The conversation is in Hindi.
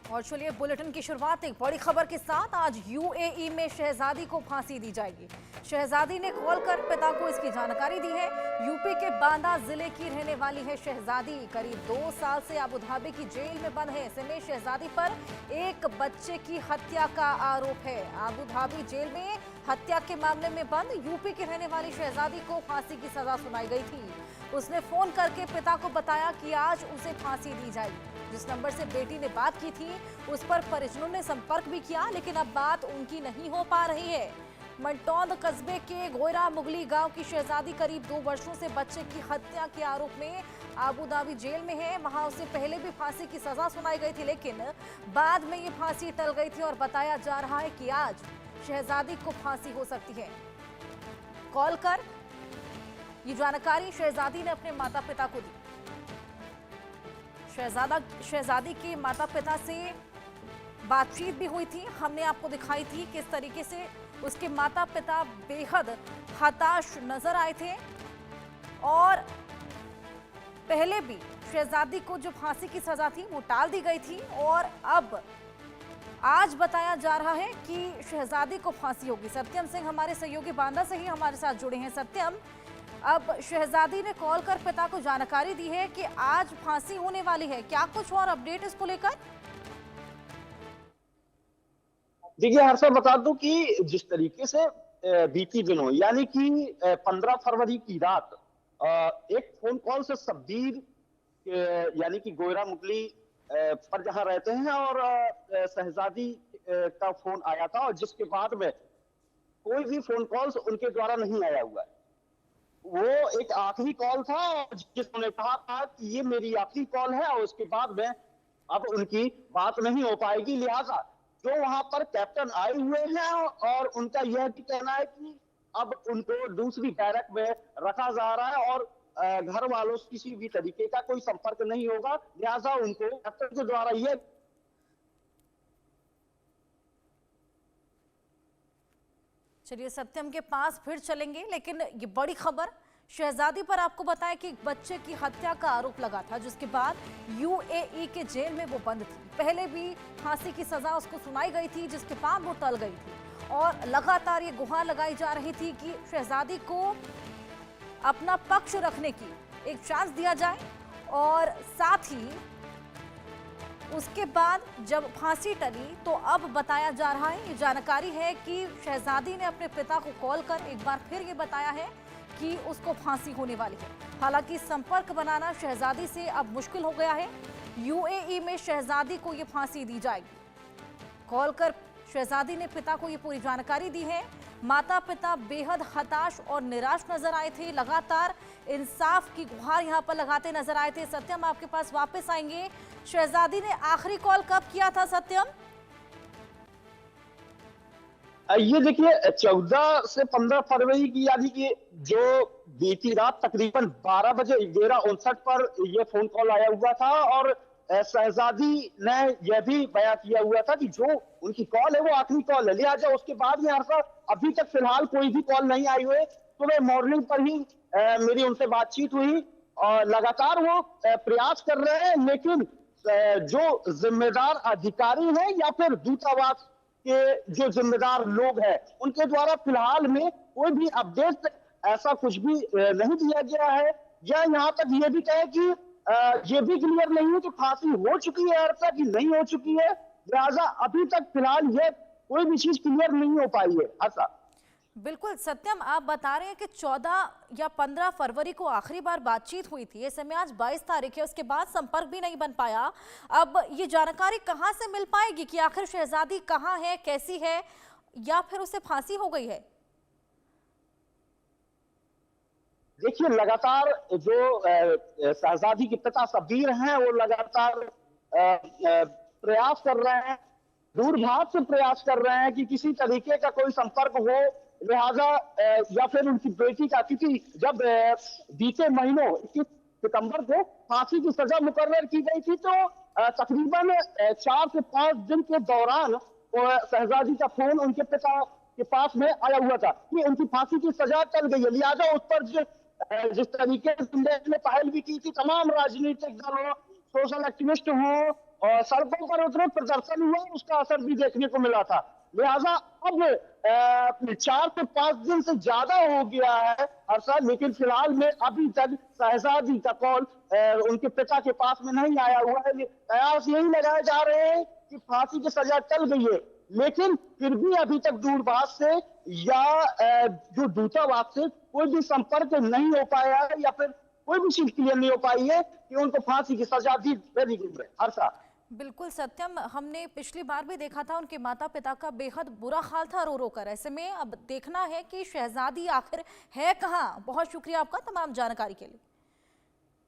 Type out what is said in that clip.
और चलिए बुलेटिन की शुरुआत एक बड़ी खबर के साथ। आज यूएई में शहजादी को फांसी दी जाएगी। शहजादी ने कॉल कर पिता को इसकी जानकारी दी है। यूपी के बांदा जिले की रहने वाली है शहजादी। करीब 2 साल से अबू धाबी की जेल में बंद है। ऐसे में शहजादी पर एक बच्चे की हत्या का आरोप है। अबू धाबी जेल में हत्या के मामले में बंद यूपी की रहने वाली शहजादी को फांसी की सजा सुनाई गई थी। उसने फोन करके पिता को बताया कि आज उसे फांसी दी जाएगी। जिस नंबर से बेटी ने बात की थी उस पर परिजनों ने संपर्क भी किया, लेकिन अब बात उनकी नहीं हो पा रही है। मंटौंद कस्बे के गोयरा मुगली गांव की शहजादी करीब 2 वर्षों से बच्चे की हत्या के आरोप में अबू धाबी जेल में है। वहां उसे पहले भी फांसी की सजा सुनाई गई थी, लेकिन बाद में ये फांसी टल गई थी और बताया जा रहा है कि आज शहजादी को फांसी हो सकती है। कॉल कर ये जानकारी शहजादी ने अपने माता पिता को दी। शहजादी के माता पिता से बातचीत भी हुई थी, हमने आपको दिखाई थी किस तरीके से उसके माता पिता बेहद हताश नजर आए थे। और पहले भी शहजादी को जो फांसी की सजा थी वो टाल दी गई थी और अब आज बताया जा रहा है कि शहजादी को फांसी होगी। सत्यम सिंह हमारे सहयोगी बांदा से ही हमारे साथ जुड़े हैं। सत्यम, अब शहजादी ने कॉल कर पिता को जानकारी दी है कि आज फांसी होने वाली है, क्या कुछ और अपडेट इसको लेकर? देखिए हर्षा, बता दूं कि जिस तरीके से बीती दिनों यानी कि 15 फरवरी की रात एक फोन कॉल से शब्बीर यानी कि गोयरा मुगली पर जहां रहते हैं और शहजादी का फोन आया था, और जिसके बाद में कोई भी फोन कॉल्स उनके द्वारा नहीं आया हुआ है। वो एक आखिरी कॉल था जिसने कहा था कि ये मेरी आखिरी कॉल है और उसके बाद में अब उनकी बात नहीं हो पाएगी। लिहाजा जो वहां पर कैप्टन आए हुए हैं और उनका यह भी कहना है कि अब उनको दूसरी बैरक में रखा जा रहा है और घर वालों से किसी भी तरीके का कोई संपर्क नहीं होगा। लिहाजा उनको कैप्टन के द्वारा यह चलिए सत्यम के पास फिर चलेंगे, लेकिन ये बड़ी खबर शहजादी पर आपको बताया कि बच्चे की हत्या का आरोप लगा था, जिसके बाद यूएई के जेल में वो बंद थी। पहले भी फांसी की सजा उसको सुनाई गई थी, जिसके बाद वो टल गई थी और लगातार ये गुहार लगाई जा रही थी कि शहजादी को अपना पक्ष रखने की एक चांस दिया जाए। और साथ ही उसके बाद जब फांसी टली तो अब बताया जा रहा है, ये जानकारी है कि शहजादी ने अपने पिता को कॉल कर एक बार फिर ये बताया है कि उसको फांसी होने वाली है। हालांकि संपर्क बनाना शहजादी से अब मुश्किल हो गया है। यूएई में शहजादी को ये फांसी दी जाएगी। कॉल कर शहजादी ने पिता को ये पूरी जानकारी दी है। माता पिता बेहद हताश और निराश नजर आए थे, लगातार इंसाफ की गुहार यहाँ पर लगाते नजर आए थे। सत्यम, आपके पास वापस आएंगे। शहजादी ने आखिरी कॉल कब किया था सत्यम? ये देखिए 14 से 15 फरवरी की, यानी कि जो बीती रात तकरीबन 12 बजे 11:59 पर यह फोन कॉल आया हुआ था और शहजादी ने यह भी बयान किया हुआ था कि जो उनकी कॉल है वो आखिरी कॉल है। लिहाजा उसके बाद में हर्षा अभी तक फिलहाल कोई भी कॉल नहीं आई हुई। सुबह मॉर्निंग पर ही मेरी उनसे बातचीत हुई और लगातार वो प्रयास कर रहे हैं, लेकिन जो जिम्मेदार अधिकारी हैं या फिर दूतावास के जो जिम्मेदार लोग हैं उनके द्वारा फिलहाल में कोई भी अपडेट ऐसा कुछ भी नहीं दिया गया है। या यहाँ तक ये भी कहे कि ये भी क्लियर नहीं है कि फांसी हो चुकी है अर्थात कि नहीं हो चुकी है। लिहाजा अभी तक फिलहाल ये कोई भी चीज क्लियर नहीं हो पाई है। ऐसा बिल्कुल सत्यम, आप बता रहे हैं कि 14 या 15 फरवरी को आखिरी बार बातचीत हुई थी। ऐसे में आज 22 तारीख है, उसके बाद संपर्क भी नहीं बन पाया। अब ये जानकारी कहां से मिल पाएगी कि आखिर शहजादी कहां है, कैसी है, या फिर उसे फांसी हो गई है? देखिए लगातार जो शहजादी के पिता शब्बीर हैं वो लगातार प्रयास कर रहे हैं, दूरभाष से प्रयास कर रहे हैं कि किसी तरीके का कोई संपर्क हो। लिहाजा या फिर उनकी बेटी का, क्योंकि जब बीते महीनों 21 सितंबर को फांसी की सजा मुकर्रर की गई थी तो तकरीबन 4 से 5 दिन के दौरान शहजादी का फोन उनके पिता के पास में आया हुआ था कि उनकी फांसी की सजा टल गई है। लिहाजा उस पर जिस तरीके से ने पहल भी की थी, तमाम राजनीतिक दल हो, सोशल एक्टिविस्ट हो, सड़कों पर उतरे, प्रदर्शन हुआ, उसका असर भी देखने को मिला था। लिहाजा अब 4 से 5 दिन से ज्यादा हो गया है हर्षा, लेकिन फिलहाल में अभी तक शहजादी का कॉल उनके पिता के पास में नहीं आया हुआ है। कयास यही लगाए जा रहे हैं कि फांसी की सजा टल गई है, लेकिन फिर भी अभी तक दूरभाष से या जो दूतावास से कोई भी संपर्क नहीं हो पाया है, या फिर कोई भी चीज क्लियर नहीं हो पाई है कि उनको फांसी की सजा दी गई है। हर्षा, बिल्कुल सत्यम, हमने पिछली बार भी देखा था उनके माता पिता का बेहद बुरा हाल था रो रो कर। ऐसे में अब देखना है कि शहजादी आखिर है कहाँ। बहुत शुक्रिया आपका तमाम जानकारी के लिए।